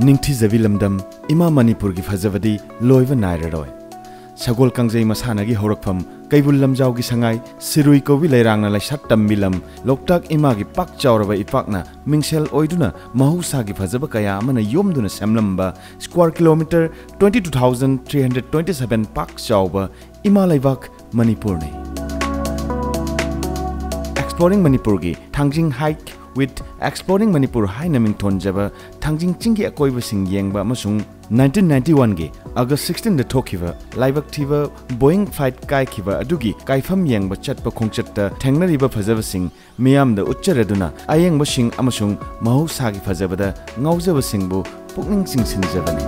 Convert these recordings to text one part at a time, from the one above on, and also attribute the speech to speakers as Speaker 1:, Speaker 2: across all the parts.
Speaker 1: ꯅꯤꯡꯊꯤꯖꯕꯤ ꯂꯝꯗꯝ ꯏꯃꯥ ꯃꯅꯤꯄꯨꯔꯒꯤ ꯐꯖꯕꯗꯤ ꯂꯣꯏꯕ ꯅꯥꯏꯔꯔꯣꯏ ꯁꯒꯣꯜ ꯀꯥꯡꯖꯩ ꯃꯁꯥꯅꯒꯤ ꯍꯧꯔꯛꯐꯝ ꯀꯩꯕꯨꯜ ꯂꯝꯖꯥꯎꯒꯤ ꯁꯉꯥꯏ ꯁꯤꯔꯨꯏ ꯀꯧꯕꯤ ꯂꯩꯔꯥꯡꯅ ꯂꯩꯁꯥꯠ ꯇꯝꯕꯤ ꯂꯝ ꯂꯣꯛꯇꯥꯛ ꯏꯃꯥꯒꯤ ꯄꯥꯛ ꯆꯥꯎꯔꯕ ꯏꯄꯥꯛꯅ ꯃꯤꯡꯁꯦꯜ ꯑꯣꯏꯗꯨꯅ ꯃꯍꯧꯁꯥꯒꯤ ꯐꯖꯕ ꯀꯌꯥ ꯑꯃꯅ ꯌꯣꯝꯗꯨꯅ ꯁꯦꯝꯂꯝꯕ ꯁ꯭ꯀ꯭ꯋꯥꯔ ꯀꯤꯂꯣꯃꯤꯇꯔ 22,327 ꯄꯥꯛ ꯆꯥꯎꯕ ꯏꯃꯥ ꯂꯩꯕꯥꯛ ꯃꯅꯤꯄꯨꯔꯅꯤ Exploring Manipurgi Thangjing hike with Exploring Manipur haina mingthonjaba Thangjing Chingi akoibasing yengba amasung 1991 gi August 16 da thokiba laibak thiba Boeing flight kai khiba adugi kaifam yengba chatpa khongchatta thengnariba phajabasing miyamda uchcharaduna ayengbasing amasung mahusagi phajabada ngaujabasingbu pukning singsinjabani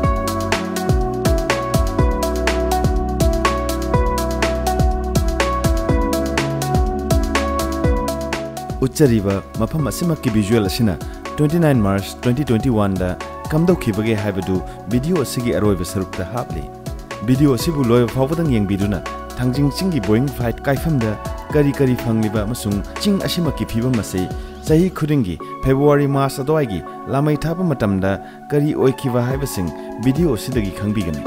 Speaker 1: Uchariba mafam asimakki visual asina 29 March 2021 da kamdokibage haibadu video asigi aroiba sarukta hapli video asibu loy fawbadang yengbiduna Thangjing Chingi Boeing flight kaifamda kari fangliba amasung Ching asimakki phibam asai sahi khudingi February March adwaigi lamai thapa matamda kari oikiba haibasing video asidagi khangbigani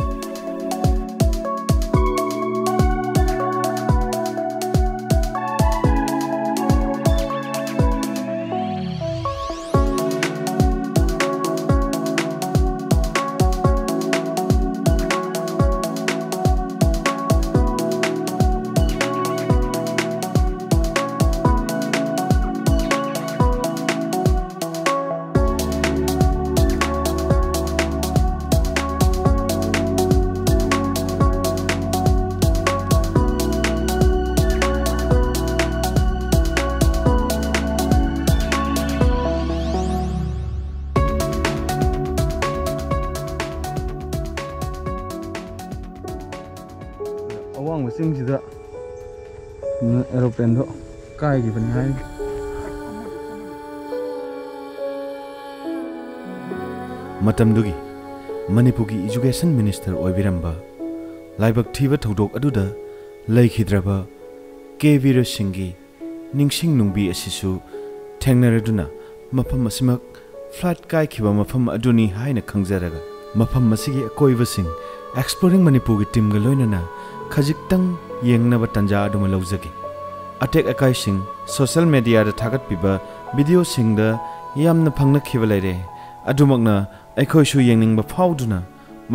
Speaker 1: Awang wasing sida aeroplane do kai gi bani hai matamdugi Manipurgi education minister oibiramba laibak thiba thodok aduda laikhidraba kevira singi ningsing nungbi asisu thengnaraduna mafam asimak flight kai khiba mafam aduni haina khangjaraga mafam masigi akoibasing exploring Manipurgi team ga loinana khajikhtang yengnaba tanja aduma lawjagi atek akai sing social media da thagat piba video sing da yamna phangna khiba laire adumakna aikhoi su yengning ba fauduna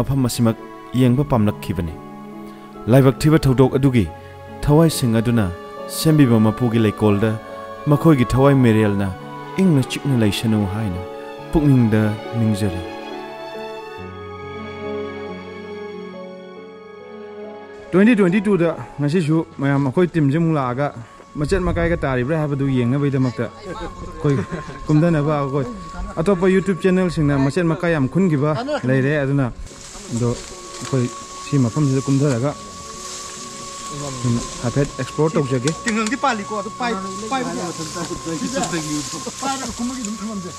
Speaker 1: mafam masimak yengba pamlak khibani laibak thiba thodok adugi thawai sing aduna sembiba mapugi leikolda makhoi gi thawai merelna ingna chikna laisanu haina pukningda ningjari Twenty 22 da ngasi su mayam akoi team jemu laga macet makai ka taribra habadu yenga bai damakta koi kumdana ba koi atopa YouTube channel singna macet makai am khun giba leire aduna do koi si mafam sida kumdara hapet export tok jage tingang di pali ko to pai kumagi dum thamamje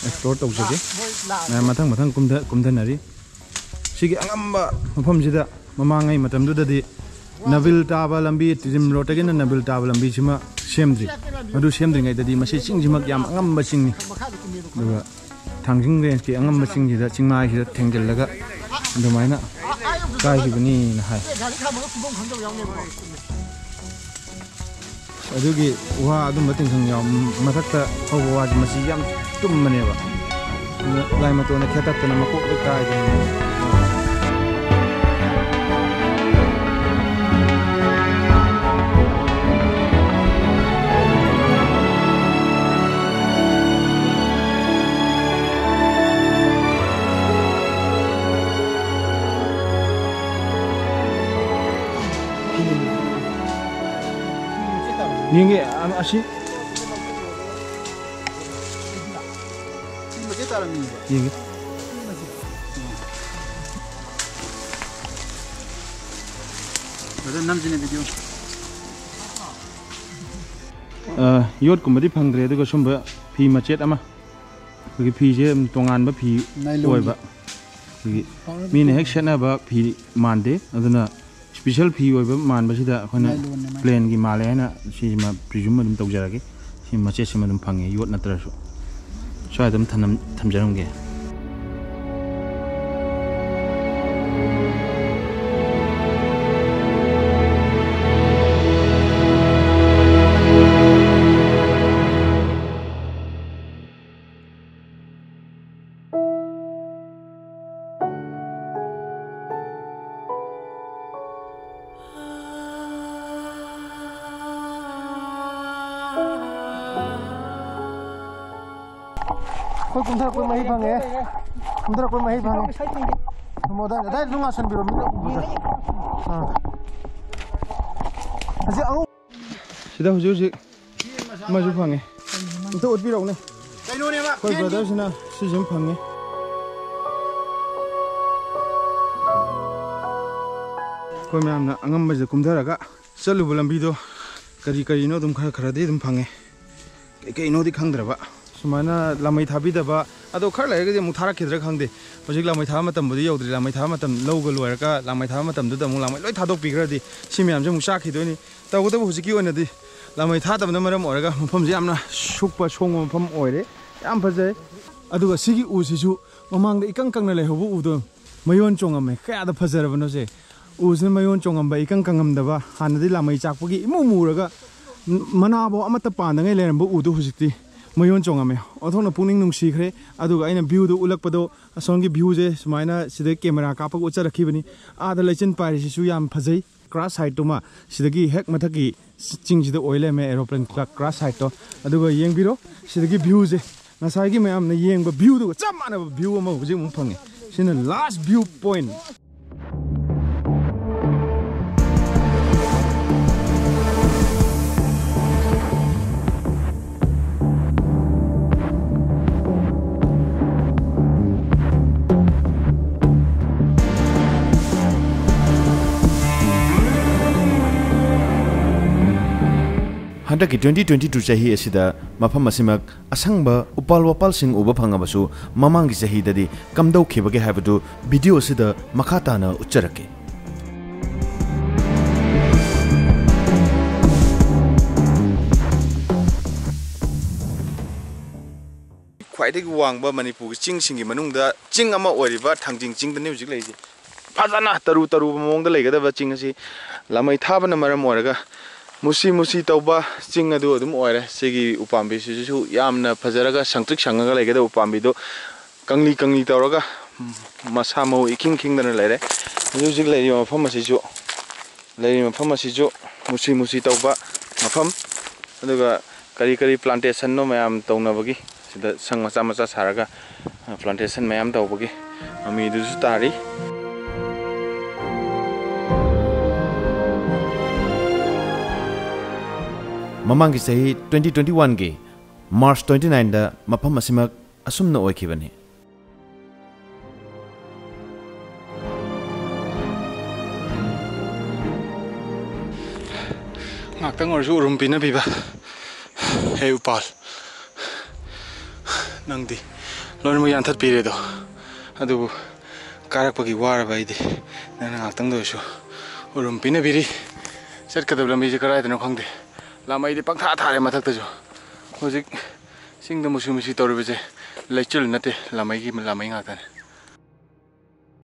Speaker 1: export tok jage na mathang kumdhanari sigi angamba mafam sida mamangai matamdu dadi nabil taba lambi tijim rotagena nabil taba lambi sima semdri adu semdri ngai dadi masi chingjimak yam angamba chingni duga Thangjing range ki angamba chingjida chingmai sida thengjellaga adumaina kai hibani na hai adugi wa adum bating sang yam mathakta hobo wa masi yam tummaneba lai matona khetatna makok kai Yenge ashi yenge ada namjine video yot kumadi phangre aduga sumba phi machet ama gi phi je tongan ba phi oiba gi mine hek sena ba phi mande aduna special phi oiba man ba sida khona plane gi male na si ma presume dum tawjaragi ꯁꯤ ꯃꯆꯦꯠꯁꯤꯃ ꯑꯗꯨꯝ ꯐꯪꯉꯦ ꯌꯣꯠ ꯅꯠꯇ꯭ꯔꯁꯨ ꯁ꯭ꯋꯥꯏꯗ ꯑꯗꯨꯝ ꯊꯝꯖꯔꯝꯒꯦ
Speaker 2: Koi kumthar koi mahi bhange. Kumthar koi mahi bhange. Moda dai lunga san biro mina buza. Aje au. Sida huju maju bhange. Ito ut biro ne. Kaino ne ba. Koi brother sina sijim bhange. Koi mayam na angam baje kumtharaga chalu lambi do kari no dum khara de dum bhange. Kai no di khangdra ba. Sumana lamai thabi daba ado khar lai ga mu thara khidra khangde hojik lamai tha matam budi yodri lamai tha matam lowga loiraka lamai tha matam du da mu lamai loi thadok pigradi simyam je mu sha khidoni tawda hojiki onadi lamai tha tabna maram oraga mafam je amna sukpa song mafam oire yam phajai aduga sigi u sisu mamang da ikang kangna lai hobu udo mayon chongame kya da phajarabano je u sin mayon chongam ba ikang kangam daba hanadi lamai chakpagi imu muraga manabo amata pandangai lerambu udo hojikti Mayon chongame othona puning nung sikre aduga aina view do ulakpado asongi view je sumaina sida camera kapak ucha rakhibani ada lechin pari sisu yam phajai crash site to ma sidagi hek mathaki ching sida oile me aeroplane crash site to aduga yengbiro sidagi view je nasai gi mayam na yengba view do chamana view ma hujik mu phange sina last view point
Speaker 1: Handaki 2022 chahi asida mafam asimak asangba upal wapal sing uba phangabasu mamangi chahi dadi kamdau khibage habadu video asida makhata na ucharake khwaidagi wangba manipur ching singi manungda ching ama oriba thangjing ching da music leiji phajana taru mongda leigadaba ching asi lamai thabana maram oraga musi tauba ching adu adum oire sigi upambi sisu yamna phajaraga sangtrik sangaga legada upambi do kangli tawraga masamo iking dana lere music lei mafam asisu musi tauba mafam aduga kari plantation no mayam tawnabagi sida sang macha saraga plantation mayam tawbagi ami du tari Mamangi sahi 2021 ge March 29 da mafam asimak asumna oikhibani ngaktang orju rumpina biba hey upal nangdi lon mo yan that pire do adu karak pagi war bai di nana ngaktang do su rumpina biri set kadab lambi je karai dana khangde lamai de pangtha thare mathak ta jo hojik sing da musi tawribe je lechul nate lamai gi lamai nga ta